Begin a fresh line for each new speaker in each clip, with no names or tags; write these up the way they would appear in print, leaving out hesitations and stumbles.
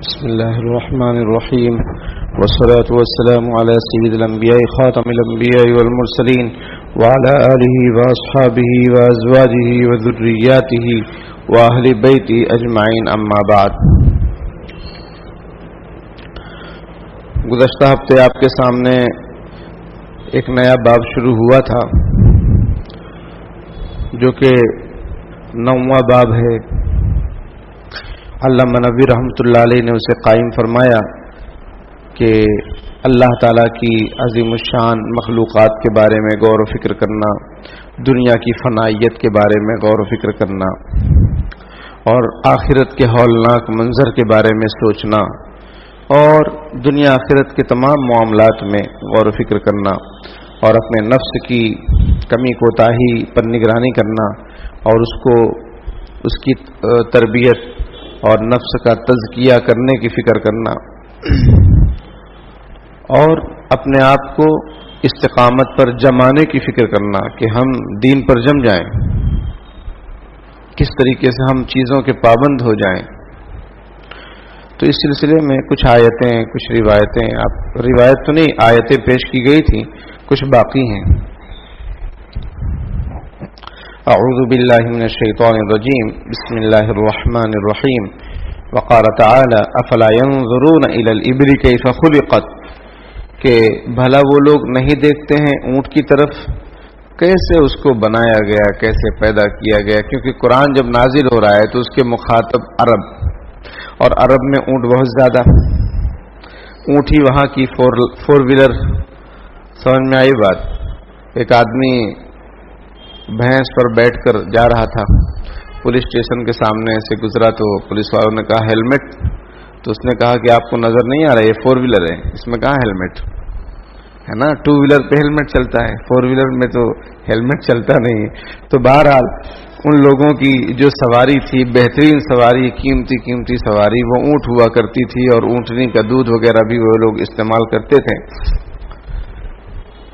بسم الله الرحمن الرحيم والصلاة والسلام على سيد الأنبياء خاتم الأنبياء والمرسلين وعلى آله وأصحابه وأزواجه وذرياته وأهل بيته أجمعين أما بعد. گزشتہ ہفتے آپ کے سامنے ایک نیا باب شروع ہوا تھا جو کہ 9واں باب ہے. علامہ نبوی رحمۃ اللہ علیہ نے اسے قائم فرمایا کہ اللہ تعالیٰ کی عظیم الشان مخلوقات کے بارے میں غور و فکر کرنا، دنیا کی فنائیت کے بارے میں غور و فکر کرنا، اور آخرت کے ہولناک منظر کے بارے میں سوچنا، اور دنیا آخرت کے تمام معاملات میں غور و فکر کرنا، اور اپنے نفس کی کمی کوتاہی پر نگرانی کرنا، اور اس کی تربیت اور نفس کا تزکیہ کرنے کی فکر کرنا، اور اپنے آپ کو استقامت پر جمانے کی فکر کرنا کہ ہم دین پر جم جائیں، کس طریقے سے ہم چیزوں کے پابند ہو جائیں. تو اس سلسلے میں کچھ آیتیں، کچھ روایتیں، روایت تو نہیں، آیتیں پیش کی گئی تھیں، کچھ باقی ہیں. اعوذ باللہ من الشیطان الرجیم، بسم اللہ الرحمن الرحیم. وقال تعالی افلا ينظرون الى الابل کیف خلقت، کہ بھلا وہ لوگ نہیں دیکھتے ہیں اونٹ کی طرف کیسے اس کو بنایا گیا، کیسے پیدا کیا گیا. کیونکہ قرآن جب نازل ہو رہا ہے تو اس کے مخاطب عرب، اور عرب میں اونٹ بہت زیادہ، اونٹ ہی وہاں کی فور ویلر. سمجھ میں آئی بات؟ ایک آدمی بھینس پر بیٹھ کر جا رہا تھا، پولیس اسٹیشن کے سامنے سے گزرا تو پولیس والوں نے کہا ہیلمٹ، تو اس نے کہا کہ آپ کو نظر نہیں آ رہا یہ فور ویلر ہے، اس میں کہاں ہیلمٹ ہے نا. ٹو ویلر پہ ہیلمٹ چلتا ہے، فور ویلر میں تو ہیلمٹ چلتا نہیں. تو بہرحال ان لوگوں کی جو سواری تھی، بہترین سواری، قیمتی سواری، وہ اونٹ ہوا کرتی تھی، اور اونٹنی کا دودھ وغیرہ بھی وہ لوگ استعمال کرتے تھے.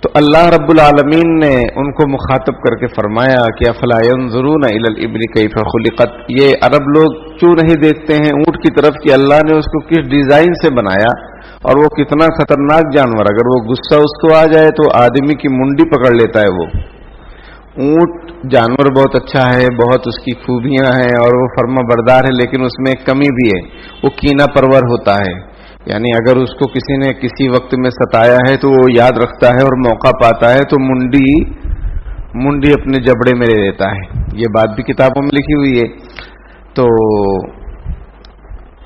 تو اللہ رب العالمین نے ان کو مخاطب کر کے فرمایا کہ افلا ينظرون الى الابل کیف خلقت، یہ عرب لوگ کیوں نہیں دیکھتے ہیں اونٹ کی طرف کہ اللہ نے اس کو کس ڈیزائن سے بنایا، اور وہ کتنا خطرناک جانور، اگر وہ غصہ اس کو آ جائے تو آدمی کی منڈی پکڑ لیتا ہے. وہ اونٹ جانور بہت اچھا ہے، بہت اس کی خوبیاں ہیں، اور وہ فرما بردار ہے، لیکن اس میں ایک کمی بھی ہے، وہ کینہ پرور ہوتا ہے. یعنی اگر اس کو کسی نے کسی وقت میں ستایا ہے تو وہ یاد رکھتا ہے، اور موقع پاتا ہے تو منڈی اپنے جبڑے میں لے لیتا ہے. یہ بات بھی کتابوں میں لکھی ہوئی ہے. تو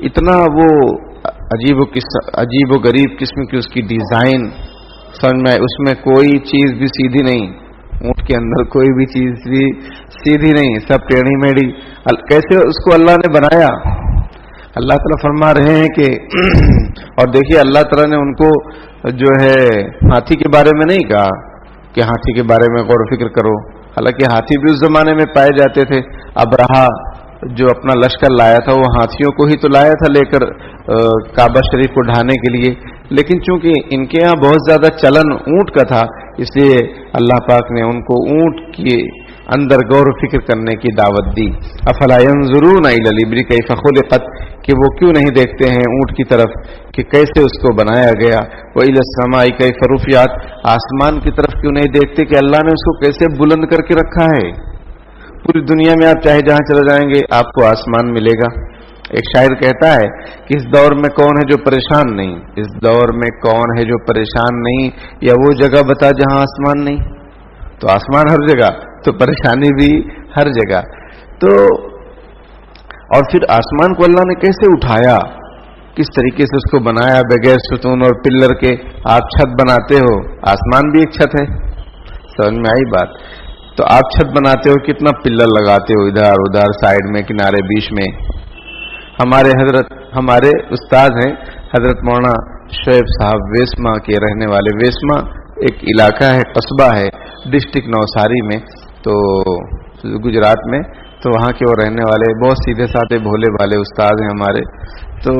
اتنا وہ عجیب و غریب قسم کی اس کی ڈیزائن، سمجھ میں اس میں کوئی چیز بھی سیدھی نہیں، اونٹ کے اندر کوئی بھی چیز بھی سیدھی نہیں، سب ٹیڑھی میڑھی. کیسے اس کو اللہ نے بنایا؟ اللہ تعالیٰ فرما رہے ہیں کہ اور دیکھیے اللہ تعالیٰ نے ان کو جو ہے ہاتھی کے بارے میں نہیں کہا کہ ہاتھی کے بارے میں غور و فکر کرو، حالانکہ ہاتھی بھی اس زمانے میں پائے جاتے تھے. ابرہا جو اپنا لشکر لایا تھا وہ ہاتھیوں کو ہی تو لایا تھا لے کر کعبہ شریف کو ڈھانے کے لیے، لیکن چونکہ ان کے یہاں بہت زیادہ چلن اونٹ کا تھا، اس لیے اللہ پاک نے ان کو اونٹ کے اندر غور و فکر کرنے کی دعوت دی. افلا ينظرون الى الابل کیف خلقت، کہ وہ کیوں نہیں دیکھتے ہیں اونٹ کی طرف کہ کیسے اس کو بنایا گیا. وإلى السماء کیف رفعت، آسمان کی طرف کیوں نہیں دیکھتے کہ اللہ نے اس کو کیسے بلند کر کے رکھا ہے. پوری دنیا میں آپ چاہے جہاں چلے جائیں گے آپ کو آسمان ملے گا. ایک شاعر کہتا ہے کہ اس دور میں کون ہے جو پریشان نہیں، اس دور میں کون ہے جو پریشان نہیں، یا وہ جگہ بتا جہاں آسمان نہیں. تو آسمان ہر جگہ، تو پریشانی بھی ہر جگہ. تو اور پھر آسمان کو اللہ نے کیسے اٹھایا، کس طریقے سے اس کو بنایا بغیر ستون اور پلر کے. آپ چھت بناتے ہو، آسمان بھی ایک چھت ہے، سمجھ میں آئی بات؟ تو آپ چھت بناتے ہو کتنا پلر لگاتے ہو، ادھر ادھر سائڈ میں، کنارے، بیچ میں. ہمارے استاد ہیں حضرت مولانا شعیب صاحب، ویسما کے رہنے والے. ویسما ایک علاقہ ہے، قصبہ ہے ڈسٹرکٹ نوساری میں، تو گجرات میں. تو وہاں کے وہ رہنے والے بہت سیدھے سادھے بھولے بھالے استاد ہیں ہمارے. تو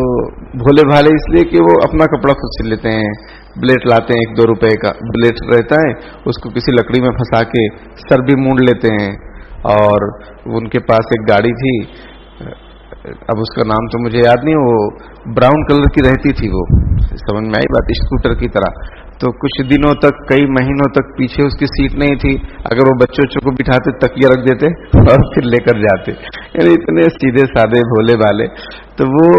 بھولے بھالے اس لیے کہ وہ اپنا کپڑا خود سل لیتے ہیں. بلیٹ لاتے ہیں, 1-2 روپے کا بلیٹ رہتا ہے, اس کو کسی لکڑی میں پھنسا کے سر بھی مونڈ لیتے ہیں. اور ان کے پاس ایک گاڑی تھی, اب اس کا نام تو مجھے یاد نہیں, وہ براؤن کلر کی رہتی تھی, وہ سمجھ میں آئی بات, اسکوٹر کی طرح. تو کچھ دنوں تک, کئی مہینوں تک پیچھے اس کی سیٹ نہیں تھی, اگر وہ بچوں کو بٹھاتے تکیہ رکھ دیتے اور پھر لے کر جاتے. یعنی اتنے سیدھے سادے بھولے والے. تو وہ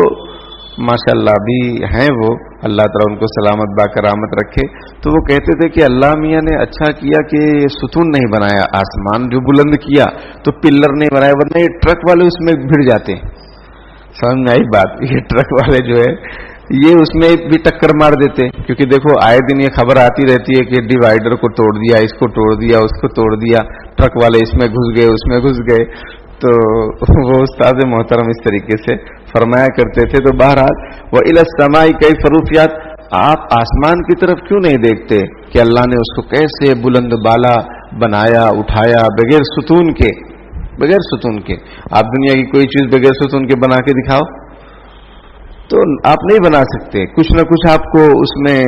ماشاء اللہ بھی ہیں, وہ اللہ تعالیٰ ان کو سلامت باکرامت رکھے. تو وہ کہتے تھے کہ اللہ میاں نے اچھا کیا کہ ستون نہیں بنایا, آسمان جو بلند کیا تو پلر نہیں بنایا, ورنہ یہ ٹرک والے اس میں بھڑ جاتے. سمجھ میں آئی بات, یہ ٹرک والے جو ہے یہ اس میں بھی ٹکر مار دیتے, کیونکہ دیکھو آئے دن یہ خبر آتی رہتی ہے کہ ڈیوائڈر کو توڑ دیا, اس کو توڑ دیا, اس کو توڑ دیا, ٹرک والے اس میں گھس گئے, اس میں گھس گئے. تو وہ استاد محترم اس طریقے سے فرمایا کرتے تھے. تو بہرحال وَإِلَى السَّمَاءِ كَيْفَ رُفِعَتْ, آپ آسمان کی طرف کیوں نہیں دیکھتے کہ اللہ نے اس کو کیسے بلند بالا بنایا, اٹھایا, بغیر ستون کے. بغیر ستون کے آپ دنیا کی کوئی چیز بغیر ستون کے بنا کے دکھاؤ تو آپ نہیں بنا سکتے. کچھ نہ کچھ آپ کو اس میں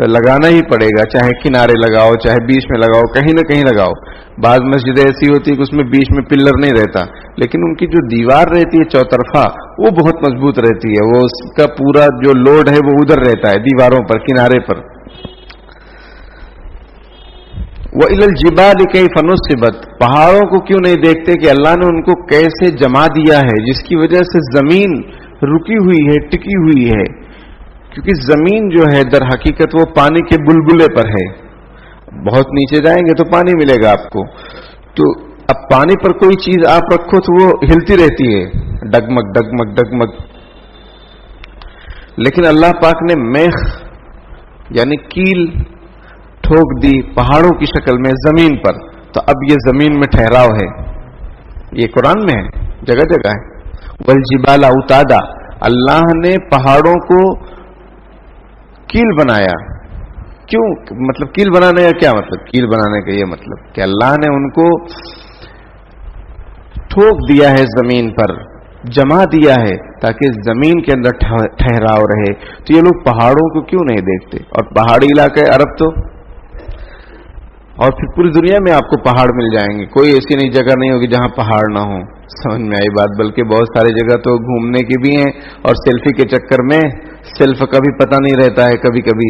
لگانا ہی پڑے گا, چاہے کنارے لگاؤ, چاہے بیچ میں لگاؤ, کہیں نہ کہیں لگاؤ. بعض مسجدیں ایسی ہوتی ہے کہ اس میں بیچ میں پلر نہیں رہتا, لیکن ان کی جو دیوار رہتی ہے چوطرفہ, وہ بہت مضبوط رہتی ہے. وہ اس کا پورا جو لوڈ ہے وہ ادھر رہتا ہے, دیواروں پر, کنارے پر. وَإِلَى الْجِبَالِ كَيْفَ نُصِبَتْ, پہاڑوں کو کیوں نہیں دیکھتے کہ اللہ نے ان کو کیسے جما دیا ہے, جس کی وجہ سے زمین رکی ہوئی ہے, ٹکی ہوئی ہے. کیونکہ زمین جو ہے در حقیقت وہ پانی کے بلبلے پر ہے. بہت نیچے جائیں گے تو پانی ملے گا آپ کو. تو اب پانی پر کوئی چیز آپ رکھو تو وہ ہلتی رہتی ہے, ڈگمگ ڈگمگ ڈگمگ. لیکن اللہ پاک نے میخ یعنی کیل ٹھوک دی پہاڑوں کی شکل میں زمین پر, تو اب یہ زمین میں ٹھہراؤ ہے. یہ قرآن میں ہے, جگہ جگہ ہے. والجبال اوتادا, اللہ نے پہاڑوں کو کیل بنایا. کیوں مطلب کیل بنانے کا کیا مطلب؟ کیل بنانے کا یہ مطلب کہ اللہ نے ان کو ٹھوک دیا ہے زمین پر, جما دیا ہے تاکہ زمین کے اندر ٹھہراؤ رہے. تو یہ لوگ پہاڑوں کو کیوں نہیں دیکھتے؟ اور پہاڑی علاقے عرب تو, اور پھر پوری دنیا میں آپ کو پہاڑ مل جائیں گے, کوئی ایسی نہیں جگہ نہیں ہوگی جہاں پہاڑ نہ ہو. سمجھ میں آئی بات. بلکہ بہت ساری جگہ تو گھومنے کی بھی ہیں, اور سیلفی کے چکر میں سیلف کا بھی پتہ نہیں رہتا ہے کبھی کبھی.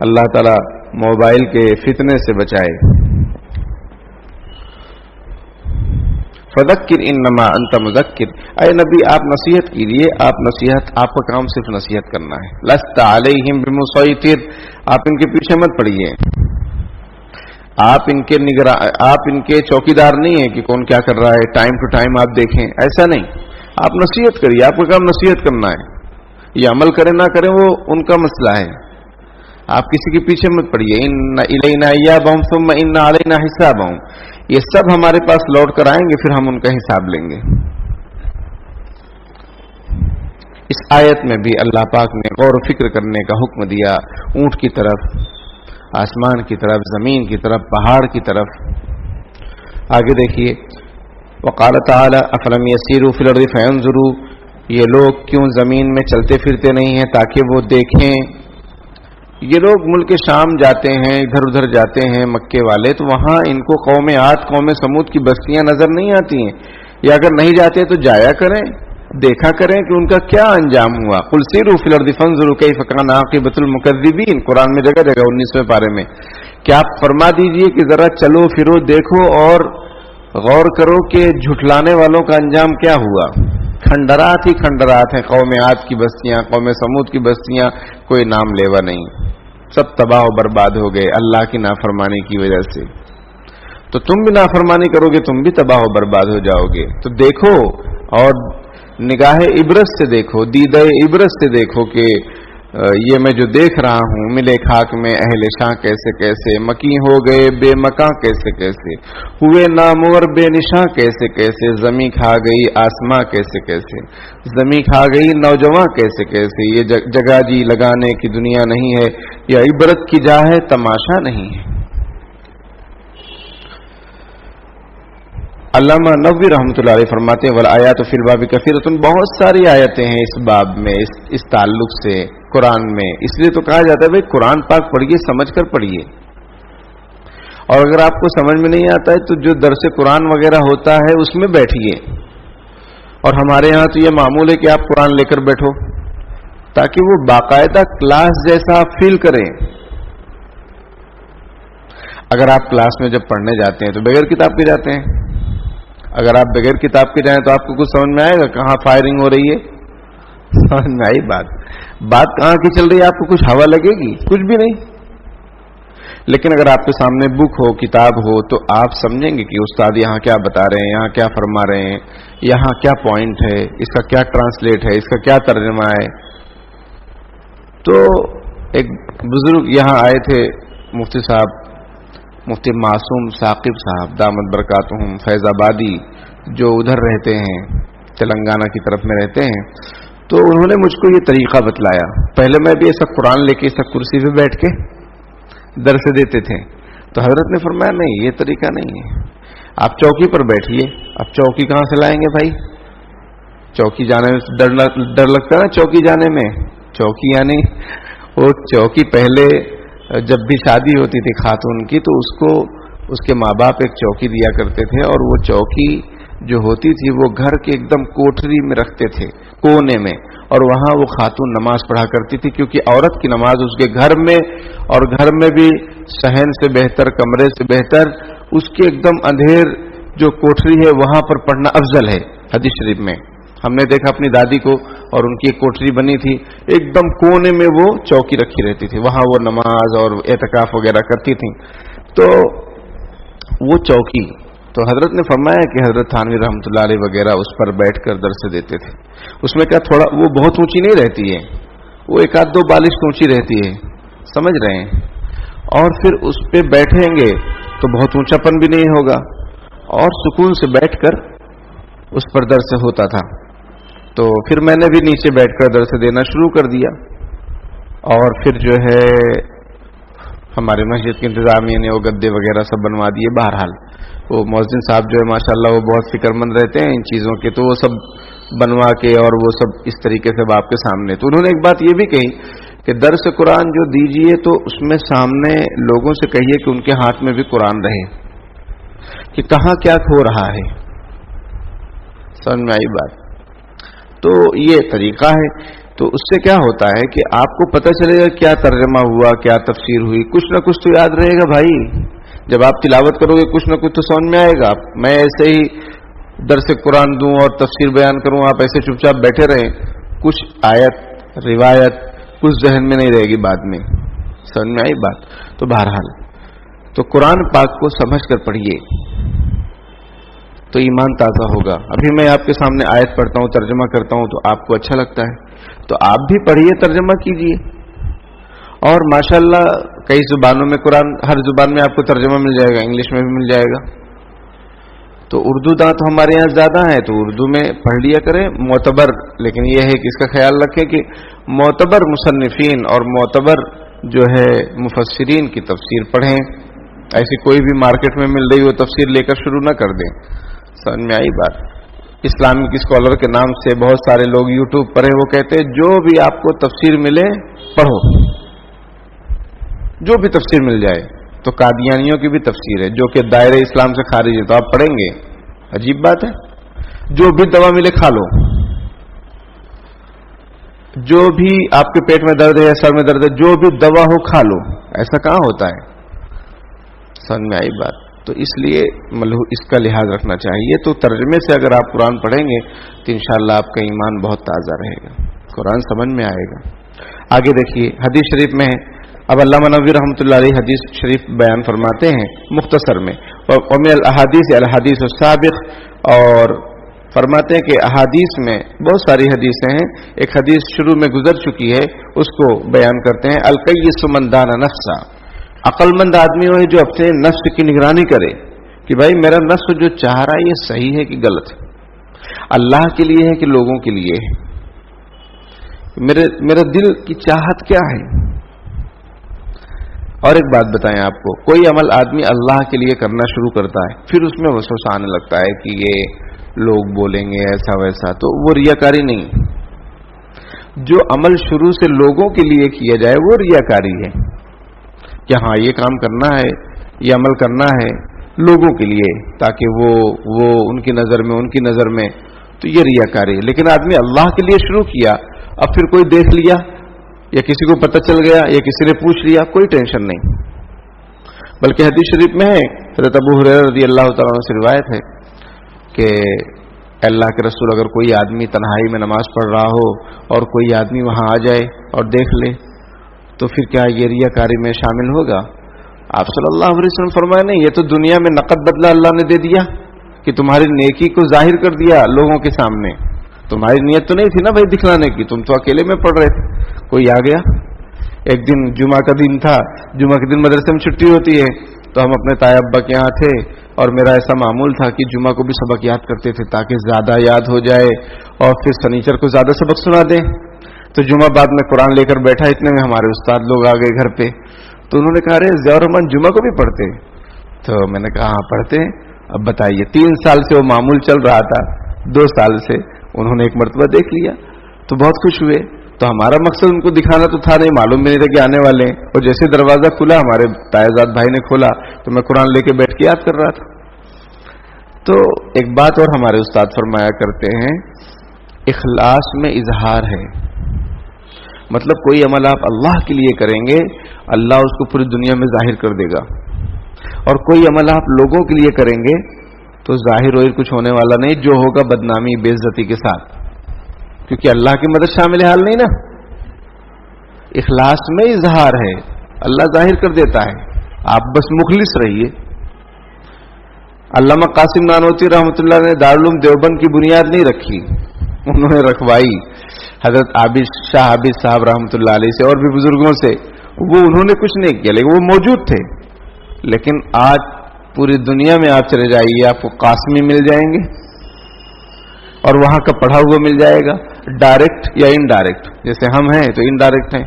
اللہ تعالی موبائل کے فتنے سے بچائے. فذکر انما انت مذکر, اے نبی آپ نصیحت کیجیے, آپ نصیحت, آپ کا کام صرف نصیحت کرنا ہے. لست علیہم بمسیطر, آپ ان کے پیچھے مت پڑیے, آپ ان کے چوکیدار نہیں ہیں کہ کون کیا کر رہا ہے, ٹائم ٹو ٹائم آپ دیکھیں, ایسا نہیں. آپ نصیحت کریے, آپ کا کام نصیحت کرنا ہے. یہ عمل کریں نہ کریں وہ ان کا مسئلہ ہے, آپ کسی کے پیچھے مت پڑیے. ان الینا ایابہم ثم ان علینا حسابہم, یہ سب ہمارے پاس لوٹ کر آئیں گے, پھر ہم ان کا حساب لیں گے. اس آیت میں بھی اللہ پاک نے غور و فکر کرنے کا حکم دیا, اونٹ کی طرف, آسمان کی طرف, زمین کی طرف, پہاڑ کی طرف. آگے دیکھیے, وقال تعالی افلم یسیروا فی الارض فینظروا, یہ لوگ کیوں زمین میں چلتے پھرتے نہیں ہیں تاکہ وہ دیکھیں. یہ لوگ ملک شام جاتے ہیں, ادھر ادھر جاتے ہیں مکے والے, تو وہاں ان کو قوم عاد, قوم سمود کی بستیاں نظر نہیں آتی ہیں, یا اگر نہیں جاتے تو جایا کریں, دیکھا کریں کہ ان کا کیا انجام ہوا. قل سیروا فی الارض فانظروا کیف کان عاقبۃ المکذبین, قرآن میں جگہ جگہ 19ویں پارے میں. کیا آپ فرما دیجئے کہ ذرا چلو پھرو, دیکھو اور غور کرو کہ جھٹلانے والوں کا انجام کیا ہوا. کھنڈرات ہی کھنڈرات ہیں قوم عاد کی بستیاں, قوم سمود کی بستیاں, کوئی نام لیوا نہیں, سب تباہ و برباد ہو گئے اللہ کی نافرمانی کی وجہ سے. تو تم بھی نافرمانی کرو گے, تم بھی تباہ و برباد ہو جاؤ گے. تو دیکھو اور نگاہ عبرت سے دیکھو, دیدہ عبرت سے دیکھو کہ یہ میں جو دیکھ رہا ہوں, ملے خاک میں اہل شاہ کیسے کیسے, مکی ہو گئے بے مکاں کیسے کیسے, ہوئے نامور بے نشاں کیسے کیسے, زمیں کھا گئی آسماں کیسے کیسے, زمیں کھا گئی نوجواں کیسے کیسے. یہ جگہ جی لگانے کی دنیا نہیں ہے, یہ عبرت کی جا ہے, تماشا نہیں ہے. علامہ نووی رحمۃ اللہ علیہ فرماتے ہیں والآیات فی الباب کثیرۃ، بہت ساری آیتیں ہیں اس باب میں، اس تعلق سے قرآن میں. اس لیے تو کہا جاتا ہے بھائی قرآن پاک پڑھیے، سمجھ کر پڑھیے. اور اگر آپ کو سمجھ میں نہیں آتا ہے تو جو درس قرآن وغیرہ ہوتا ہے اس میں بیٹھیے. اور ہمارے ہاں تو یہ معمول ہے کہ آپ قرآن لے کر بیٹھو تاکہ وہ باقاعدہ کلاس جیسا آپ فیل کریں. اگر آپ کلاس میں جب پڑھنے جاتے ہیں تو بغیر کتاب کے جاتے ہیں. اگر آپ بغیر کتاب کے جائیں تو آپ کو کچھ سمجھ میں آئے گا؟ کہاں فائرنگ ہو رہی ہے؟ سمجھ میں آئی بات کہاں کی چل رہی ہے؟ آپ کو کچھ ہوا لگے گی؟ کچھ بھی نہیں. لیکن اگر آپ کے سامنے بک ہو، کتاب ہو، تو آپ سمجھیں گے کہ استاد یہاں کیا بتا رہے ہیں، یہاں کیا فرما رہے ہیں، یہاں کیا پوائنٹ ہے، اس کا کیا ٹرانسلیٹ ہے، اس کا کیا ترجمہ ہے. تو ایک بزرگ یہاں آئے تھے، مفتی صاحب، مفتی معصوم ثاقب صاحب دامت برکاتہم فیض آبادی، جو ادھر رہتے ہیں، تلنگانہ کی طرف میں رہتے ہیں. تو انہوں نے مجھ کو یہ طریقہ بتلایا. پہلے میں بھی ایسا قرآن لے کے ایسا کرسی پہ بیٹھ کے درس دیتے تھے. تو حضرت نے فرمایا نہیں، یہ طریقہ نہیں ہے، آپ چوکی پر بیٹھیے. اب چوکی کہاں سے لائیں گے بھائی؟ چوکی جانے میں ڈر لگتا ہے نا. چوکی جانے میں، چوکی یعنی وہ چوکی پہلے جب بھی شادی ہوتی تھی خاتون کی تو اس کو اس کے ماں باپ ایک چوکی دیا کرتے تھے، اور وہ چوکی جو ہوتی تھی وہ گھر کے ایک دم کوٹری میں رکھتے تھے، کونے میں. اور وہاں وہ خاتون نماز پڑھا کرتی تھی، کیونکہ عورت کی نماز اس کے گھر میں، اور گھر میں بھی صحن سے بہتر، کمرے سے بہتر اس کے ایک دم اندھیر جو کوٹری ہے وہاں پر پڑھنا افضل ہے. حدیث شریف میں ہم نے دیکھا اپنی دادی کو، اور ان کی ایک کوٹری بنی تھی، ایک دم کونے میں وہ چوکی رکھی رہتی تھی، وہاں وہ نماز اور اعتکاف وغیرہ کرتی تھیں. تو وہ چوکی، تو حضرت نے فرمایا کہ حضرت تھانوی رحمۃ اللہ علیہ وغیرہ اس پر بیٹھ کر درس دیتے تھے. اس میں کیا تھوڑا وہ بہت اونچی نہیں رہتی ہے، وہ ایک آدھ دو بالش اونچی رہتی ہے، سمجھ رہے ہیں. اور پھر اس پہ بیٹھیں گے تو بہت اونچا پن بھی نہیں ہوگا، اور سکون سے بیٹھ کر اس پر درس ہوتا تھا. تو پھر میں نے بھی نیچے بیٹھ کر درس دینا شروع کر دیا. اور پھر جو ہے ہمارے مسجد کے انتظامیہ نے وہ گدے وغیرہ سب بنوا دیے. بہرحال وہ مؤذن صاحب جو ہے ماشاءاللہ وہ بہت فکر مند رہتے ہیں ان چیزوں کے، تو وہ سب بنوا کے اور وہ سب اس طریقے سے آپ کے سامنے. تو انہوں نے ایک بات یہ بھی کہی کہ درس قرآن جو دیجئے تو اس میں سامنے لوگوں سے کہیے کہ ان کے ہاتھ میں بھی قرآن رہے، کہ کہاں کیا کھو رہا ہے. سمجھ میں آئی بات؟ تو یہ طریقہ ہے. تو اس سے کیا ہوتا ہے کہ آپ کو پتہ چلے گا کیا ترجمہ ہوا، کیا تفسیر ہوئی، کچھ نہ کچھ تو یاد رہے گا بھائی. جب آپ تلاوت کرو گے کچھ نہ کچھ تو سمجھ میں آئے گا. میں ایسے ہی درس قرآن دوں اور تفسیر بیان کروں، آپ ایسے چپ چاپ بیٹھے رہیں، کچھ آیت روایت کچھ ذہن میں نہیں رہے گی بعد میں. سمجھ میں آئی بات؟ تو بہرحال تو قرآن پاک کو سمجھ کر پڑھیے تو ایمان تازہ ہوگا. ابھی میں آپ کے سامنے آیت پڑھتا ہوں، ترجمہ کرتا ہوں تو آپ کو اچھا لگتا ہے تو آپ بھی پڑھیے، ترجمہ کیجیے. اور ماشاءاللہ کئی زبانوں میں قرآن، ہر زبان میں آپ کو ترجمہ مل جائے گا، انگلش میں بھی مل جائے گا. تو اردو داں تو ہمارے یہاں زیادہ ہیں تو اردو میں پڑھ لیا کریں معتبر. لیکن یہ ہے کہ اس کا خیال رکھیں کہ معتبر مصنفین اور معتبر جو ہے مفسرین کی تفسیر پڑھیں. ایسی کوئی بھی مارکیٹ میں مل رہی ہو تفسیر لے کر شروع نہ کر دیں. سمجھ میں آئی بات؟ اسلامک اسکالر کے نام سے بہت سارے لوگ یوٹیوب پر ہیں، وہ کہتے ہیں جو بھی آپ کو تفسیر ملے پڑھو، جو بھی تفسیر مل جائے. تو قادیانیوں کی بھی تفسیر ہے جو کہ دائرہ اسلام سے خارج ہے، تو آپ پڑھیں گے؟ عجیب بات ہے. جو بھی دوا ملے کھا لو، جو بھی آپ کے پیٹ میں درد ہے یا سر میں درد ہے، جو بھی دوا ہو کھا لو. ایسا کہاں ہوتا ہے؟ سمجھ میں آئی بات؟ تو اس لیے اس کا لحاظ رکھنا چاہیے. تو ترجمے سے اگر آپ قرآن پڑھیں گے تو انشاءاللہ آپ کا ایمان بہت تازہ رہے گا، قرآن سمجھ میں آئے گا. آگے دیکھیے حدیث شریف میں ہے. اب علامہ نووی رحمۃ اللہ علیہ حدیث شریف بیان فرماتے ہیں مختصر میں، ومن الاحادیث الحدیث السابق، اور فرماتے ہیں کہ احادیث میں بہت ساری حدیثیں ہیں. ایک حدیث شروع میں گزر چکی ہے، اس کو بیان کرتے ہیں. القیس من دان نفسا، عقل مند آدمی وہ ہے جو اپنے نفس کی نگرانی کرے کہ بھائی میرا نفس جو چاہ رہا ہے یہ صحیح ہے کہ غلط ہے، اللہ کے لیے ہے کہ لوگوں کے لیے ہے، میرا دل کی چاہت کیا ہے. اور ایک بات بتائیں آپ کو، کوئی عمل آدمی اللہ کے لیے کرنا شروع کرتا ہے، پھر اس میں وسوسہ آنے لگتا ہے کہ یہ لوگ بولیں گے ایسا ویسا، تو وہ ریاکاری نہیں۔ جو عمل شروع سے لوگوں کے لیے کیا جائے وہ ریاکاری ہے، کہ ہاں یہ کام کرنا ہے، یہ عمل کرنا ہے لوگوں کے لیے، تاکہ وہ ان کی نظر میں تو یہ ریاکاری ہے۔ لیکن آدمی اللہ کے لیے شروع کیا، اب پھر کوئی دیکھ لیا یا کسی کو پتہ چل گیا یا کسی نے پوچھ لیا، کوئی ٹینشن نہیں۔ بلکہ حدیث شریف میں ہے، حضرت ابو ہریرہ رضی اللہ تعالیٰ عنہ سے روایت ہے کہ اللہ کے رسول، اگر کوئی آدمی تنہائی میں نماز پڑھ رہا ہو اور کوئی آدمی وہاں آ جائے اور دیکھ لے تو پھر کیا یہ ریاکاری میں شامل ہوگا؟ آپ صلی اللہ علیہ وسلم فرمایا نہیں، یہ تو دنیا میں نقد بدلہ اللہ نے دے دیا کہ تمہاری نیکی کو ظاہر کر دیا لوگوں کے سامنے۔ تمہاری نیت تو نہیں تھی نا بھائی دکھلانے کی، تم تو اکیلے میں پڑھ رہے تھے، کوئی آ گیا۔ ایک دن جمعہ کا دن تھا، جمعہ کے دن مدرسے میں چھٹی ہوتی ہے، تو ہم اپنے تایا ابا کے یہاں تھے، اور میرا ایسا معمول تھا کہ جمعہ کو بھی سبق یاد کرتے تھے تاکہ زیادہ یاد ہو جائے اور پھر سنیچر کو زیادہ سبق سنا دیں۔ تو جمعہ بعد میں قرآن لے کر بیٹھا، اتنے میں ہمارے استاد لوگ آ گئے گھر پہ، تو انہوں نے کہا ارے ضیاء الرحمن جمعہ کو بھی پڑھتے؟ تو میں نے کہا ہاں پڑھتے ہیں۔ اب بتائیے 3 سال سے وہ معمول چل رہا تھا، 2 سال سے انہوں نے ایک مرتبہ دیکھ لیا تو بہت خوش ہوئے۔ تو ہمارا مقصد ان کو دکھانا تو تھا نہیں، معلوم بھی نہیں تھا کہ آنے والے ہیں، اور جیسے دروازہ کھلا ہمارے تائزاد بھائی نے کھولا تو میں قرآن لے کے بیٹھ کے یاد کر رہا تھا۔ تو ایک بات اور ہمارے استاد فرمایا کرتے ہیں، اخلاص میں اظہار ہے، مطلب کوئی عمل آپ اللہ کے لیے کریں گے اللہ اس کو پوری دنیا میں ظاہر کر دے گا، اور کوئی عمل آپ لوگوں کے لیے کریں گے تو ظاہر کچھ ہونے والا نہیں، جو ہوگا بدنامی بے عزتی کے ساتھ، کیونکہ اللہ کی مدد شامل حال نہیں نا۔ اخلاص میں اظہار ہے، اللہ ظاہر کر دیتا ہے، آپ بس مخلص رہیے۔ علامہ قاسم نانوتوی رحمۃ اللہ نے دارالعلوم دیوبند کی بنیاد نہیں رکھی، انہوں نے رکھوائی حضرت عابد شاہ عابد صاحب رحمۃ اللہ علیہ سے اور بھی بزرگوں سے، وہ انہوں نے کچھ نہیں کیا لیکن وہ موجود تھے۔ لیکن آج پوری دنیا میں آپ چلے جائیے، آپ کو قاسمی مل جائیں گے اور وہاں کا پڑھا ہوا مل جائے گا، ڈائریکٹ یا انڈائریکٹ، جیسے ہم ہیں تو انڈائریکٹ ہیں،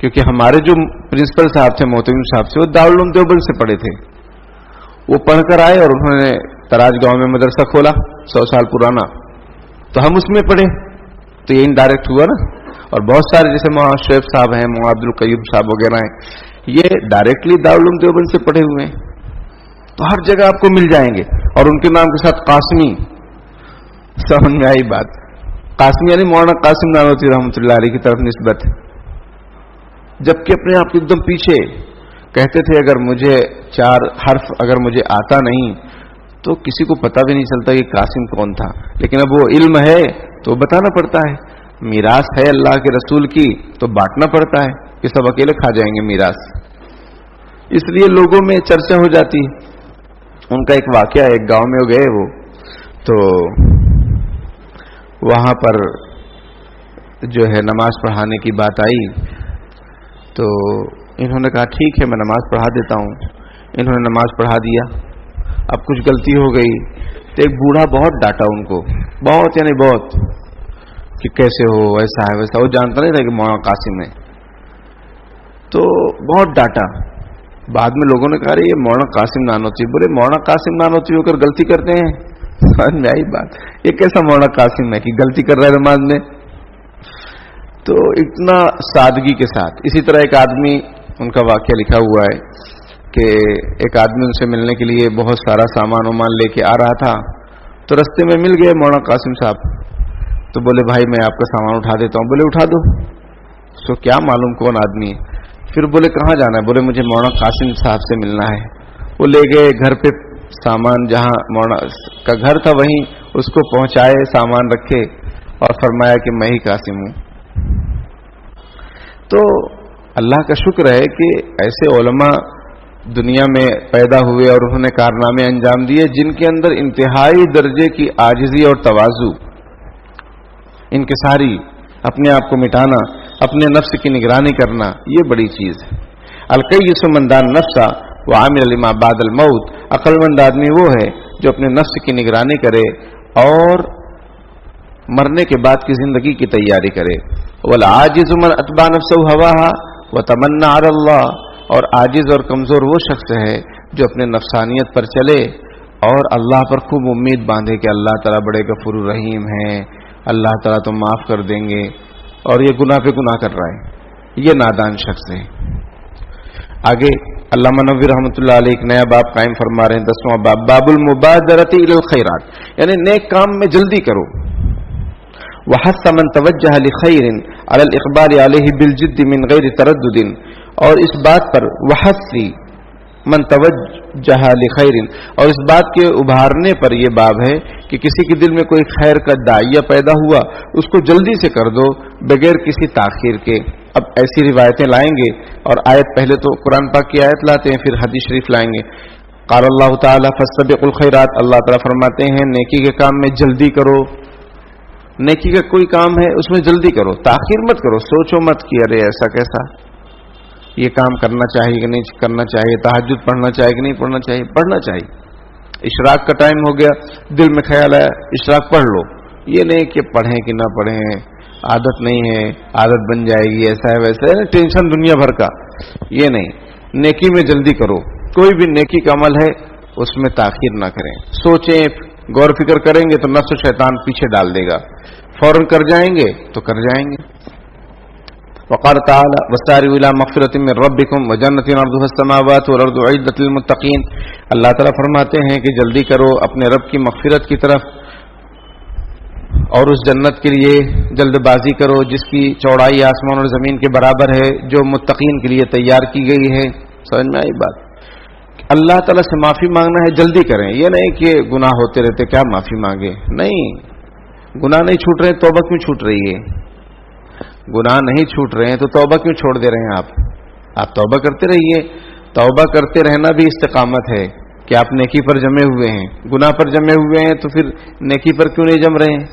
کیونکہ ہمارے جو پرنسپل صاحب تھے محتمم صاحب سے، وہ دارالعلوم دیوبند سے پڑھے تھے، وہ پڑھ کر آئے اور انہوں نے تراج گاؤں میں مدرسہ کھولا 100 سال پرانا، تو ہم اس میں پڑھے، تو یہ انڈائریکٹ ہوا نا۔ اور بہت سارے جیسے مولانا شعیب صاحب ہیں، مولانا عبد القیوم صاحب وغیرہ ہیں، یہ ڈائریکٹلی دارالعلوم دیوبند سے پڑھے ہوئے ہیں، تو ہر جگہ آپ کو مل جائیں گے، اور ان کے نام کے ساتھ قاسمی، سمجھ میں آئی بات؟ قاسمی یعنی مولانا قاسم نانوتوی رحمۃ اللہ علیہ کی طرف نسبت، جبکہ اپنے آپ ایک دم پیچھے کہتے تھے اگر مجھے 4 حرف اگر مجھے آتا نہیں تو کسی کو پتہ بھی نہیں چلتا کہ قاسم کون تھا، لیکن اب وہ علم ہے تو بتانا پڑتا ہے، میراث ہے اللہ کے رسول کی تو بانٹنا پڑتا ہے کہ سب اکیلے کھا جائیں گے میراث، اس لیے لوگوں میں چرچا ہو جاتی۔ ان کا ایک واقعہ، ایک گاؤں میں گئے وہ، تو وہاں پر جو ہے نماز پڑھانے کی بات آئی، تو انہوں نے کہا ٹھیک ہے میں نماز پڑھا دیتا ہوں، انہوں نے نماز پڑھا دیا۔ اب کچھ غلطی ہو گئی تو ایک بوڑھا بہت ڈانٹا ان کو، بہت یعنی بہت، کہ کیسے ہو ایسا ہے ویسا، وہ جانتا نہیں تھا کہ مولانا قاسم ہے، تو بہت ڈانٹا۔ بعد میں لوگوں نے کہا یہ مولانا قاسم نانوتوی، بولے مولانا قاسم نانوتوی ہو کر غلطی کرتے ہیں؟ سمجھ میں آئی بات؟ یہ کیسا مولانا قاسم ہے کہ غلطی کر رہا ہے نماز میں؟ تو اتنا سادگی کے ساتھ۔ اسی طرح ایک آدمی، ان کا واقعہ لکھا ہوا ہے کہ ایک آدمی ان سے ملنے کے لیے بہت سارا سامان وامان لے کے آ رہا تھا، تو رستے میں مل گئے مولانا قاسم صاحب، تو بولے بھائی میں آپ کا سامان اٹھا دیتا ہوں، بولے اٹھا دو، سو کیا معلوم کون آدمی ہے۔ پھر بولے کہاں جانا ہے؟ بولے مجھے مولانا قاسم صاحب سے ملنا ہے۔ وہ لے گئے گھر پہ، سامان جہاں مولانا کا گھر تھا وہیں اس کو پہنچائے، سامان رکھے اور فرمایا کہ میں ہی قاسم ہوں۔ تو اللہ کا شکر ہے کہ ایسے علماء دنیا میں پیدا ہوئے اور انہوں نے کارنامے انجام دیے جن کے اندر انتہائی درجے کی عاجزی اور تواضع، انکساری، اپنے آپ کو مٹانا، اپنے نفس کی نگرانی کرنا، یہ بڑی چیز ہے۔ القیس من دان نفسا وعمل لما بعد الموت، عقل مند آدمی وہ ہے جو اپنے نفس کی نگرانی کرے اور مرنے کے بعد کی زندگی کی تیاری کرے۔ والعاجز من اتبع نفسه هواها وتمنى على الله، اور عاجز اور کمزور وہ شخص ہے جو اپنے نفسانیت پر چلے اور اللہ پر خوب امید باندھے کہ اللہ تعالیٰ بڑے غفور رحیم ہیں، اللہ تعالیٰ تو معاف کر دیں گے، اور یہ گناہ پہ گناہ کر رہا ہے، یہ نادان شخص ہے۔ آگے علامہ نووی رحمۃ اللہ علیہ ایک نیا باب قائم فرما رہے ہیں، 10واں باب، باب المبادرۃ الی الخیرات، یعنی نیک کام میں جلدی کرو۔ وحث من توجہ لخیر علی الاقبال علیہ بالجد من غیر تردد، اور اس بات پر وحث من توجہ لخیر، اور اس بات کے ابھارنے پر یہ باب ہے کہ کسی کے دل میں کوئی خیر کا داعیہ پیدا ہوا اس کو جلدی سے کر دو بغیر کسی تاخیر کے۔ اب ایسی روایتیں لائیں گے، اور آیت پہلے تو قرآن پاک کی آیت لاتے ہیں، پھر حدیث شریف لائیں گے۔ قال اللہ تعالیٰ فاستبقوا الخیرات، اللہ تعالیٰ فرماتے ہیں نیکی کے کام میں جلدی کرو۔ نیکی کا کوئی کام ہے اس میں جلدی کرو، تاخیر مت کرو، سوچو مت کہ ارے ایسا کیسا، یہ کام کرنا چاہیے کہ نہیں کرنا چاہیے، تہجد پڑھنا چاہیے کہ نہیں پڑھنا چاہیے، پڑھنا چاہیے۔ اشراق کا ٹائم ہو گیا، دل میں خیال آیا اشراق پڑھ لو، یہ نہیں کہ پڑھیں کہ نہ پڑھیں، عادت نہیں ہے، عادت بن جائے گی، ایسا ہے ویسا ہے، ٹینشن دنیا بھر کا، یہ نہیں، نیکی میں جلدی کرو۔ کوئی بھی نیکی کا عمل ہے اس میں تاخیر نہ کریں، سوچیں، غور فکر کریں گے تو نفس و شیطان پیچھے ڈال دے گا، فوراً کر جائیں گے تو کر جائیں گے۔ وقال تعالی وسارعوا الى مغفرۃ من ربکم وجنۃ عرضها السماوات والارض اعدت للمتقین، اللہ تعالیٰ فرماتے ہیں کہ جلدی کرو اپنے رب کی مغفرت کی طرف اور اس جنت کے لیے جلد بازی کرو جس کی چوڑائی آسمان اور زمین کے برابر ہے، جو متقین کے لیے تیار کی گئی ہے۔ سمجھ میں آئی بات؟ اللہ تعالیٰ سے معافی مانگنا ہے، جلدی کریں، یہ نہیں کہ گناہ ہوتے رہتے کیا معافی مانگے، نہیں، گناہ نہیں چھوٹ رہے توبہ کیوں چھوٹ رہی ہے؟ گناہ نہیں چھوٹ رہے ہیں تو توبہ کیوں چھوڑ دے رہے ہیں آپ توبہ کرتے رہیے۔ توبہ کرتے رہنا بھی استقامت ہے کہ آپ نیکی پر جمے ہوئے ہیں، گناہ پر جمے ہوئے ہیں تو پھر نیکی پر کیوں نہیں جم رہے ہیں؟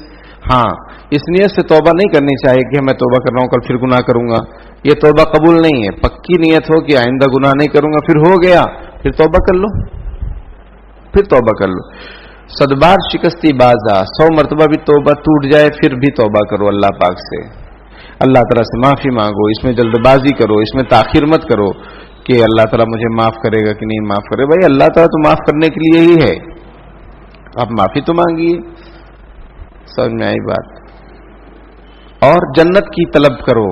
ہاں، اس نیت سے توبہ نہیں کرنی چاہیے کہ میں توبہ کر رہا ہوں کل پھر گناہ کروں گا، یہ توبہ قبول نہیں ہے۔ پکی نیت ہو کہ آئندہ گناہ نہیں کروں گا، پھر ہو گیا پھر توبہ کر لو، پھر توبہ کر لو۔ 100 بار شکستی بازا، 100 مرتبہ بھی توبہ ٹوٹ جائے پھر بھی توبہ کرو اللہ پاک سے، اللہ تعالیٰ سے معافی مانگو، اس میں جلد بازی کرو، اس میں تاخیر مت کرو کہ اللہ تعالیٰ مجھے معاف کرے گا کہ نہیں معاف کرے۔ بھائی اللہ تعالیٰ تو معاف کرنے کے لیے ہی ہے، آپ معافی تو مانگیے۔ سمجھ میں آئی بات؟ اور جنت کی طلب کرو،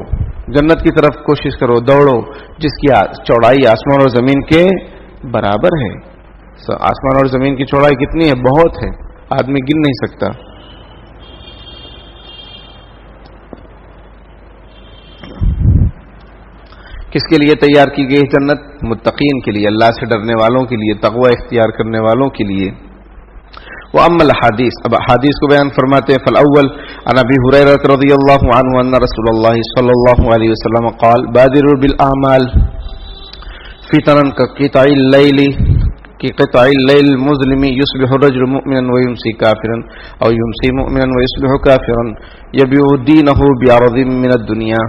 جنت کی طرف کوشش کرو، دوڑو، جس کی چوڑائی آسمان اور زمین کے برابر ہے۔ آسمان اور زمین کی چوڑائی کتنی ہے؟ بہت ہے، آدمی گن نہیں سکتا۔ کس کے لیے تیار کی گئی جنت؟ متقین کے لیے، اللہ سے ڈرنے والوں کے لیے، تقوی اختیار کرنے والوں کے لیے۔ وَأَمَّا الْحَدِيث، اب حدیث کو بیان فرماتے ہیں۔ فالأول عن ابی ہریرہ رضی اللہ عنہ ان رسول اللہ صلی اللہ علیہ وسلم قال بادروا بالأعمال فتنا كقطع الليل كقطع الليل المظلم يصبح الرجل مؤمنا ويمسي كافرا او يمسي مؤمنا ويصبح كافرا يبيع دينه بعرض من الدنيا۔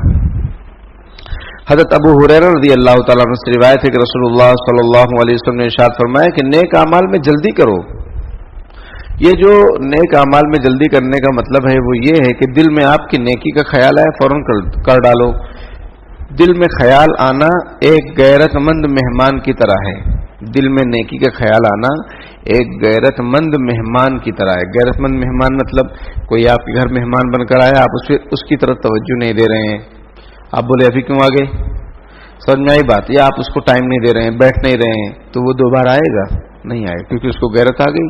حضرت ابو ہریرہ رضی اللہ تعالیٰ عنہ سے روایت ہے کہ رسول اللہ صلی اللہ علیہ وسلم نے ارشاد فرمایا کہ نیک اعمال میں جلدی کرو۔ یہ جو نیک اعمال میں جلدی کرنے کا مطلب ہے وہ یہ ہے کہ دل میں آپ کی نیکی کا خیال آئے فوراً کر ڈالو۔ دل میں خیال آنا ایک غیرت مند مہمان کی طرح ہے، دل میں نیکی کا خیال آنا ایک غیرت مند مہمان کی طرح ہے۔ غیرت مند مہمان مطلب کوئی آپ کے گھر مہمان بن کر آیا، آپ اس کی طرف توجہ نہیں دے رہے ہیں، آپ بولے ابھی کیوں آگے، سمجھ میں آئی بات؟ یا آپ اس کو ٹائم نہیں دے رہے ہیں، بیٹھ نہیں رہے ہیں، تو وہ دوبارہ آئے گا نہیں آئے گا، کیونکہ اس کو غیرت آ گئی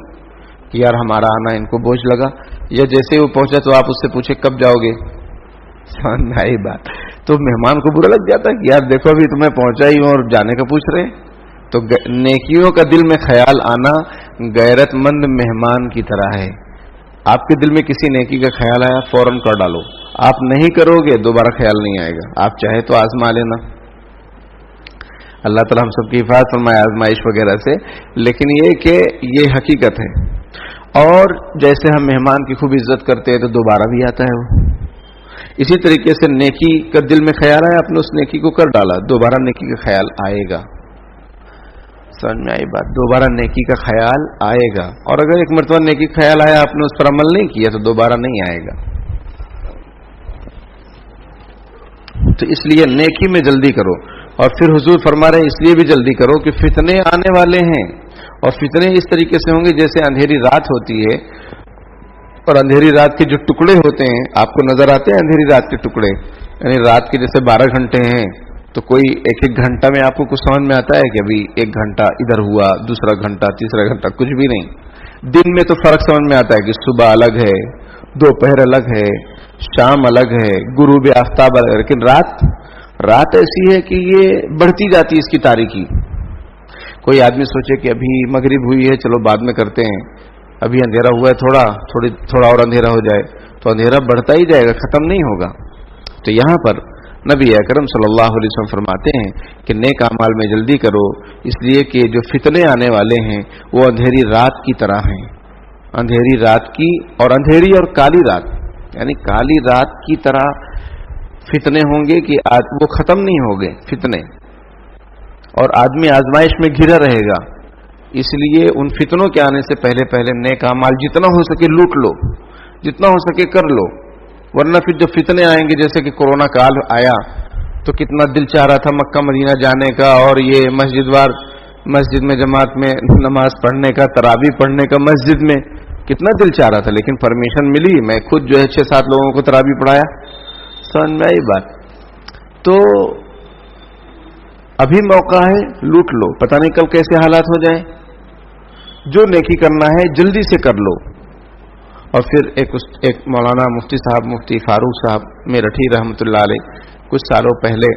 کہ یار ہمارا آنا ان کو بوجھ لگا۔ یا جیسے وہ پہنچا تو آپ اس سے پوچھے کب جاؤ گے، سمجھ میں آئی بات؟ تو مہمان کو برا لگ جاتا ہے کہ یار دیکھو ابھی تمہیں پہنچا ہی ہوں اور جانے کا پوچھ رہے ہیں۔ تو نیکیوں کا دل میں خیال آنا غیرت مند مہمان کی طرح ہے۔ آپ کے دل میں کسی نیکی کا خیال آیا فوراً کر ڈالو، آپ نہیں کرو گے دوبارہ خیال نہیں آئے گا، آپ چاہے تو آزما لینا۔ اللہ تعالیٰ ہم سب کی حفاظت فرمائے آزمائش وغیرہ سے، لیکن یہ کہ یہ حقیقت ہے۔ اور جیسے ہم مہمان کی خوب عزت کرتے ہیں تو دوبارہ بھی آتا ہے وہ، اسی طریقے سے نیکی کا دل میں خیال آیا، آپ نے اس نیکی کو کر ڈالا، دوبارہ نیکی کا خیال آئے گا۔ سمجھ میں آئی بات؟ دوبارہ نیکی کا خیال آئے گا، اور اگر ایک مرتبہ نیکی کا خیال آیا آپ نے اس پر عمل نہیں کیا تو دوبارہ نہیں آئے گا۔ تو اس لیے نیکی میں جلدی کرو۔ اور پھر حضور فرما رہے ہیں اس لیے بھی جلدی کرو کہ فتنے آنے والے ہیں، اور فتنے اس طریقے سے ہوں گے جیسے اندھیری رات ہوتی ہے، اور اندھیری رات کے جو ٹکڑے ہوتے ہیں آپ کو نظر آتے ہیں، اندھیری رات کے ٹکڑے، یعنی رات کے جیسے 12 گھنٹے ہیں تو کوئی ایک ایک گھنٹہ میں آپ کو کچھ سمجھ میں آتا ہے کہ ابھی 1 گھنٹہ ادھر ہوا، دوسرا گھنٹہ، تیسرا گھنٹہ، کچھ بھی نہیں. دن میں تو فرق سمجھ میں آتا ہے کہ صبح الگ ہے، دوپہر الگ ہے، شام الگ ہے، غروب آفتاب الگ ہے، لیکن رات ایسی ہے کہ یہ بڑھتی جاتی ہے اس کی تاریکی. کوئی آدمی سوچے کہ ابھی مغرب ہوئی ہے چلو بعد میں کرتے ہیں، ابھی اندھیرا ہوا ہے تھوڑا اور اندھیرا ہو جائے، تو اندھیرا بڑھتا ہی جائے گا، ختم نہیں ہوگا. تو یہاں پر نبی اکرم صلی اللہ علیہ وسلم فرماتے ہیں کہ نیک اعمال میں جلدی کرو، اس لیے کہ جو فتنے آنے والے ہیں وہ اندھیری رات کی طرح ہیں. اندھیری رات کی، اور اندھیری اور کالی رات، یعنی کالی رات کی طرح فتنے ہوں گے کہ وہ ختم نہیں ہوگے فتنے، اور آدمی آزمائش میں گھرا رہے گا. اس لیے ان فتنوں کے آنے سے پہلے نیک اعمال جتنا ہو سکے لوٹ لو، جتنا ہو سکے کر لو، ورنہ پھر جب فتنے آئیں گے، جیسے کہ کورونا کال آیا تو کتنا دل چاہ رہا تھا مکہ مدینہ جانے کا، اور یہ مسجد میں جماعت میں نماز پڑھنے کا، تراویح پڑھنے کا، مسجد میں کتنا دل چاہ رہا تھا، لیکن پرمیشن ملی. میں خود جو ہے 6-7 لوگوں کو تراویح پڑھایا. سمجھ میں آئی بات؟ تو ابھی موقع ہے، لوٹ لو، پتہ نہیں کل کیسے حالات ہو جائیں. جو نیکی کرنا ہے جلدی سے کر لو. اور پھر ایک مولانا مفتی صاحب، مفتی فاروق صاحب میرٹھی رحمۃ اللہ علیہ، کچھ سالوں پہلے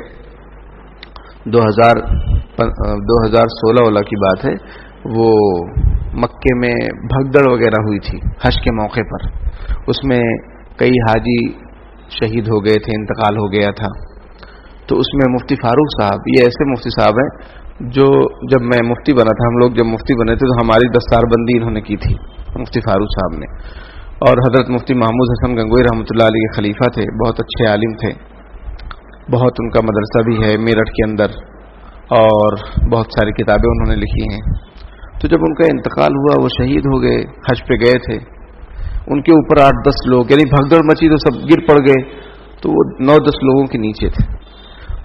2016 والا کی بات ہے، وہ مکے میں بھگدڑ وغیرہ ہوئی تھی حج کے موقع پر. اس میں کئی حاجی شہید ہو گئے تھے، انتقال ہو گیا تھا. تو اس میں مفتی فاروق صاحب، یہ ایسے مفتی صاحب ہیں جو جب میں مفتی بنا تھا، ہم لوگ جب مفتی بنے تھے تو ہماری دستار بندی انہوں نے کی تھی، مفتی فاروق صاحب نے. اور حضرت مفتی محمود حسن گنگوئی رحمۃ اللہ علیہ کے خلیفہ تھے، بہت اچھے عالم تھے، بہت ان کا مدرسہ بھی ہے میرٹھ کے اندر، اور بہت ساری کتابیں انہوں نے لکھی ہیں. تو جب ان کا انتقال ہوا، وہ شہید ہو گئے، حج پہ گئے تھے، ان کے اوپر 8-10 لوگ، یعنی بھگدڑ مچی تو سب گر پڑ گئے، تو وہ 9-10 لوگوں کے نیچے تھے.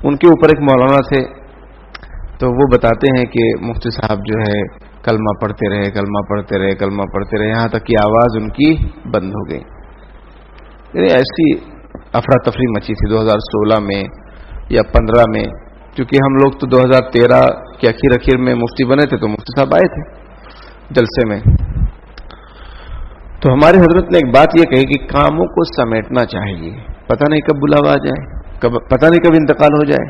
ان کے اوپر ایک مولانا تھے، تو وہ بتاتے ہیں کہ مفتی صاحب جو ہے کلمہ پڑھتے رہے، یہاں تک کہ آواز ان کی بند ہو گئی. یعنی ایسی افراتفری مچی تھی 2016 میں یا 15 میں، کیونکہ ہم لوگ تو 2013 کے اخیر میں مفتی بنے تھے، تو مفتی صاحب آئے تھے جلسے میں. تو ہمارے حضرت نے ایک بات یہ کہی کہ کاموں کو سمیٹنا چاہیے، پتہ نہیں کب بلاوا آ جائے، پتہ نہیں کب انتقال ہو جائے.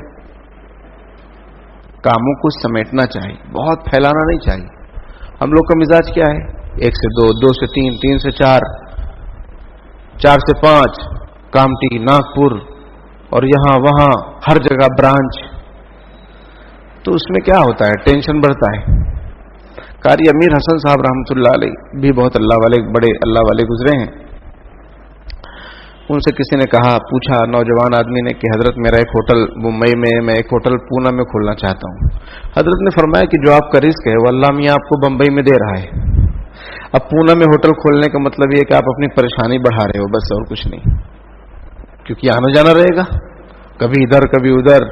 کاموں کو سمیٹنا چاہیے، بہت پھیلانا نہیں چاہیے. ہم لوگ کا مزاج کیا ہے؟ 1 سے 2، 2 سے 3، 3 سے 4، 4 سے 5، کامٹی، ناگپور، اور یہاں وہاں ہر جگہ برانچ. تو اس میں کیا ہوتا ہے؟ ٹینشن بڑھتا ہے. قاری امیر حسن صاحب رحمۃ اللہ علیہ بھی بہت بڑے اللہ والے گزرے ہیں. ان سے کسی نے پوچھا نوجوان آدمی نے کہ حضرت میرا ایک ہوٹل ممبئی میں ایک ہوٹل پونا میں کھولنا چاہتا ہوں. حضرت نے فرمایا کہ جو آپ کا رزق ہے وہ اللہ میاں آپ کو بمبئی میں دے رہا ہے. اب پونا میں ہوٹل کھولنے کا مطلب یہ ہے کہ آپ اپنی پریشانی بڑھا رہے ہو، بس اور کچھ نہیں، کیونکہ آنا جانا رہے گا کبھی ادھر کبھی ادھر.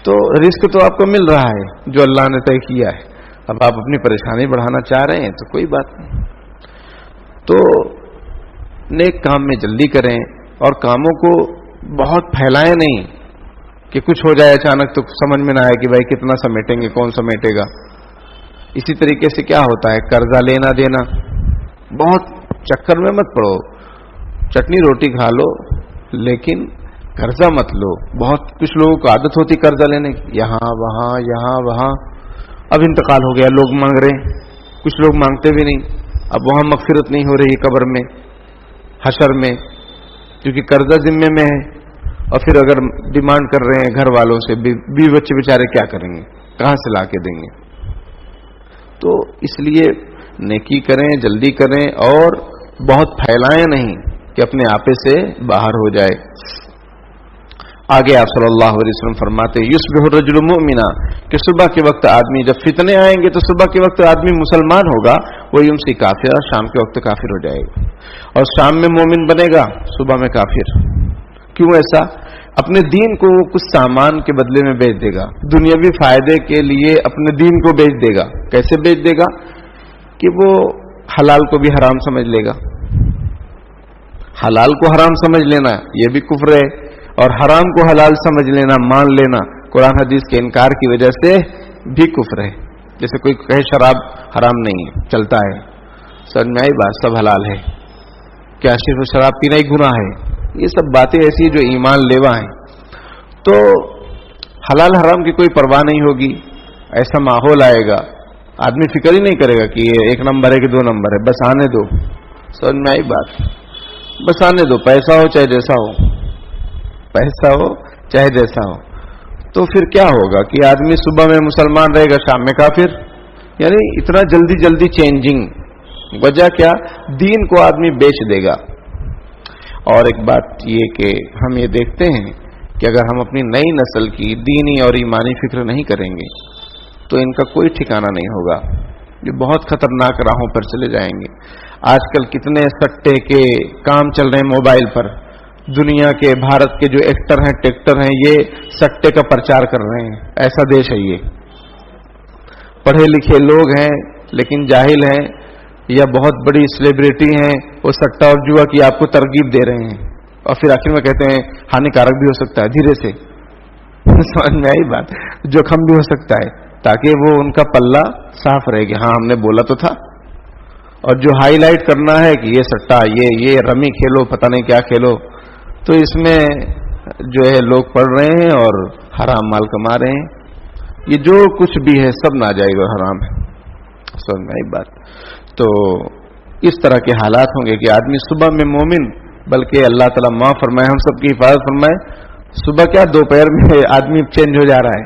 تو رزق تو آپ کو مل رہا ہے جو اللہ نے طے کیا ہے، اب آپ اپنی پریشانی بڑھانا چاہ رہے ہیں تو کوئی بات نہیں. تو نیک کام میں جلدی کریں، اور کاموں کو بہت پھیلائیں نہیں کہ کچھ ہو جائے اچانک تو سمجھ میں نہ آئے کہ بھائی کتنا سمیٹیں گے، کون سمیٹے گا. اسی طریقے سے کیا ہوتا ہے، قرضہ لینا دینا، بہت چکر میں مت پڑو. چٹنی روٹی کھا لو لیکن قرضہ مت لو. بہت کچھ لوگوں کو عادت ہوتی قرضہ لینے کی، یہاں وہاں. اب انتقال ہو گیا، لوگ مانگ رہے ہیں، کچھ لوگ مانگتے بھی نہیں. اب وہاں مغفرت نہیں ہو رہی قبر میں، حشر میں، کیونکہ قرضہ ذمے میں ہے. اور پھر اگر ڈیمانڈ کر رہے ہیں گھر والوں سے، بیوی بچے بیچارے کیا کریں گے، کہاں سے لا کے دیں گے. تو اس لیے نیکی کریں، جلدی کریں، اور بہت پھیلائیں نہیں کہ اپنے آپے سے باہر ہو جائے. آگے آپ صلی اللہ علیہ وسلم فرماتے یصبح الرجل مؤمنا، کہ صبح کے وقت آدمی، جب فتنے آئیں گے تو صبح کے وقت آدمی مسلمان ہوگا، وہ یمسی کافر، شام کے وقت کافر ہو جائے گا. اور شام میں مومن بنے گا، صبح میں کافر. کیوں ایسا؟ اپنے دین کو وہ کچھ سامان کے بدلے میں بیچ دے گا، دنیاوی فائدے کے لیے اپنے دین کو بیچ دے گا. کیسے بیچ دے گا؟ کہ وہ حلال کو بھی حرام سمجھ لے گا. حلال کو حرام سمجھ لینا یہ بھی کفر ہے، اور حرام کو حلال سمجھ لینا، مان لینا قرآن حدیث کے انکار کی وجہ سے بھی کفر ہے. جیسے کوئی کہے شراب حرام نہیں ہے، چلتا ہے، سمجھ میں آئی بات؟ سب حلال ہے. کیا صرف شراب پینا ہی گناہ ہے؟ یہ سب باتیں ایسی جو ایمان لیوا ہیں. تو حلال حرام کی کوئی پرواہ نہیں ہوگی. ایسا ماحول آئے گا، آدمی فکر ہی نہیں کرے گا کہ یہ 1 نمبر ہے کہ 2 نمبر ہے، بس آنے دو. سمجھ میں آئی بات؟ بس آنے دو، پیسہ ہو چاہے جیسا ہو، پیسہ ہو چاہے جیسا ہو. تو پھر کیا ہوگا کہ آدمی صبح میں مسلمان رہے گا، شام میں کافر. یعنی اتنا جلدی جلدی چینجنگ. وجہ کیا؟ دین کو آدمی بیچ دے گا. اور ایک بات یہ کہ ہم یہ دیکھتے ہیں کہ اگر ہم اپنی نئی نسل کی دینی اور ایمانی فکر نہیں کریں گے تو ان کا کوئی ٹھکانہ نہیں ہوگا. یہ بہت خطرناک راہوں پر چلے جائیں گے. آج کل کتنے سٹے کے کام چل رہے ہیں موبائل پر. دنیا کے، بھارت کے جو ایکٹر ہیں، ٹیکٹر ہیں، یہ سٹے کا پرچار کر رہے ہیں. ایسا دیش ہے یہ. پڑھے لکھے لوگ ہیں لیکن جاہل ہیں، یا بہت بڑی سیلیبریٹی ہیں، وہ سٹا اور جوا کی آپ کو ترغیب دے رہے ہیں، اور پھر آخر میں کہتے ہیں ہانیکارک بھی ہو سکتا ہے. دھیرے سے سمجھ میں آئی بات؟ جوخم بھی ہو سکتا ہے، تاکہ وہ ان کا پلہ صاف رہے کہ ہاں ہم نے بولا تو تھا. اور جو ہائی لائٹ کرنا ہے کہ یہ سٹا، یہ رمی کھیلو، پتہ نہیں کیا کھیلو، تو اس میں جو ہے لوگ پڑھ رہے ہیں اور حرام مال کما رہے ہیں. یہ جو کچھ بھی ہے سب ناجائز اور حرام ہے. سمجھ میں آئی بات؟ تو اس طرح کے حالات ہوں گے کہ آدمی صبح میں مومن، بلکہ اللہ تعالیٰ معاف فرمائے، ہم سب کی حفاظت فرمائے. صبح کیا دوپہر میں آدمی چینج ہو جا رہا ہے.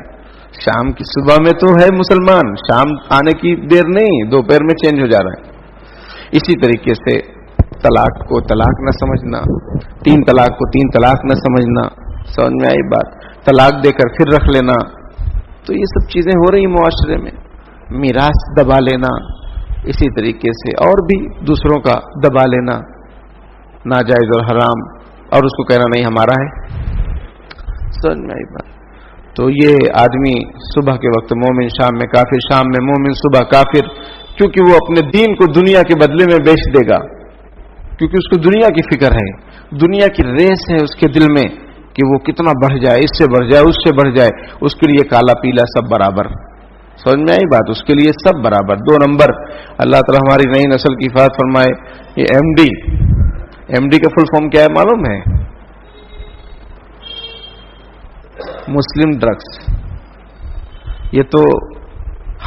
شام کی، صبح میں تو ہے مسلمان، شام آنے کی دیر نہیں، دوپہر میں چینج ہو جا رہا ہے. اسی طریقے سے طلاق کو طلاق نہ سمجھنا، 3 طلاق کو 3 طلاق نہ سمجھنا. سمجھ میں آئی بات؟ طلاق دے کر پھر رکھ لینا. تو یہ سب چیزیں ہو رہی معاشرے میں. میراث دبا لینا، اسی طریقے سے اور بھی دوسروں کا دبا لینا، ناجائز اور حرام، اور اس کو کہنا نہیں ہمارا ہے. سمجھ میں آئی بات؟ تو یہ آدمی صبح کے وقت مومن، شام میں کافر، شام میں مومن، صبح کافر، کیونکہ وہ اپنے دین کو دنیا کے بدلے میں بیچ دے گا. کیونکہ اس کو دنیا کی فکر ہے، دنیا کی ریس ہے اس کے دل میں کہ وہ کتنا بڑھ جائے، اس سے بڑھ جائے، اس سے بڑھ جائے. اس کے لیے کالا پیلا سب برابر. سمجھ میں آئی بات؟ اس کے لیے سب برابر، 2 نمبر. اللہ تعالیٰ ہماری نئی نسل کی حفاظت فرمائے. یہ ایم ڈی کا فل فارم کیا ہے معلوم ہے؟ مسلم ڈرگس. یہ تو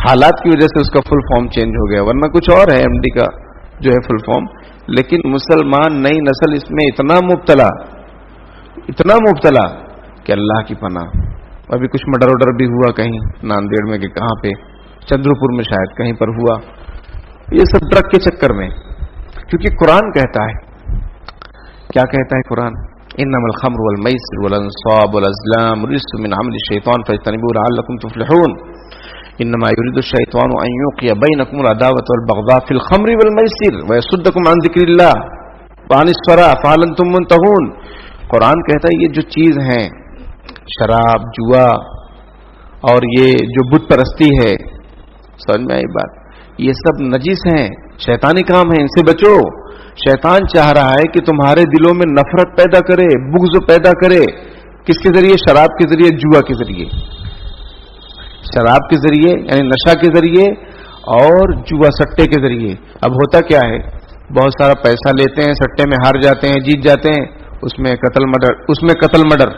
حالات کی وجہ سے اس کا فل فارم چینج ہو گیا، ورنہ کچھ اور ہے ایم ڈی کا جو ہے فل فارم. لیکن مسلمان نئی نسل اس میں اتنا مبتلا کہ اللہ کی پناہ. ابھی کچھ مڈر بھی ہوا کہیں ناندیڑ میں کہ کہاں پہ، چندر پور میں شاید کہیں پر ہوا. یہ سب ڈرگ کے چکر میں. کیونکہ قرآن کہتا ہے، کیا کہتا ہے قرآن؟ انما الخمر والمیسر والانصاب والازلام رجس من عمل الشیطان فاجتنبوه لعلکم تفلحون. انما يريد الشیطان ان يوقع بینکم العداوة والبغضاء في الخمر والمیسر ويصدکم عن ذکر اللہ وعن الصلاة فهل انتم منتهون. قرآن کہتا ہے یہ جو چیز ہیں، شراب، جوا اور یہ جو بت پرستی ہے، سمجھ میں آئی بات؟ یہ سب نجس ہیں، شیطانی کام ہیں، ان سے بچو. شیطان چاہ رہا ہے کہ تمہارے دلوں میں نفرت پیدا کرے، بغض پیدا کرے. کس کے ذریعے؟ شراب کے ذریعے، جوا کے ذریعے. شراب کے ذریعے یعنی نشہ کے ذریعے، اور جوا سٹے کے ذریعے. اب ہوتا کیا ہے، بہت سارا پیسہ لیتے ہیں، سٹے میں ہار جاتے ہیں، جیت جاتے ہیں، اس میں قتل مرڈر،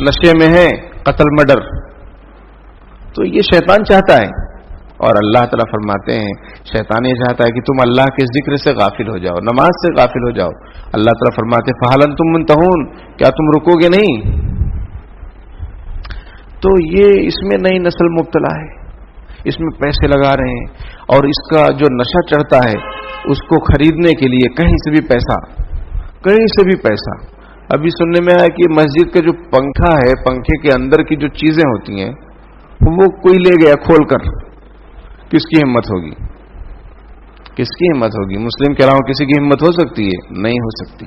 نشے میں ہے قتل مرڈر. تو یہ شیطان چاہتا ہے. اور اللہ تعالیٰ فرماتے ہیں شیطان یہ چاہتا ہے کہ تم اللہ کے ذکر سے غافل ہو جاؤ، نماز سے غافل ہو جاؤ. اللہ تعالیٰ فرماتے ہیں فَهَلْ أَنْتُمْ مُنْتَهُونَ، کیا تم رکو گے نہیں؟ تو یہ اس میں نئی نسل مبتلا ہے، اس میں پیسے لگا رہے ہیں، اور اس کا جو نشہ چڑھتا ہے اس کو خریدنے کے لیے کہیں سے بھی پیسہ. ابھی سننے میں آیا کہ مسجد کا جو پنکھا ہے، پنکھے کے اندر کی جو چیزیں ہوتی ہیں وہ کوئی لے گیا کھول کر. کس کی ہمت ہوگی؟ مسلم کے علاوہ کسی کی ہمت ہو سکتی ہے؟ نہیں ہو سکتی.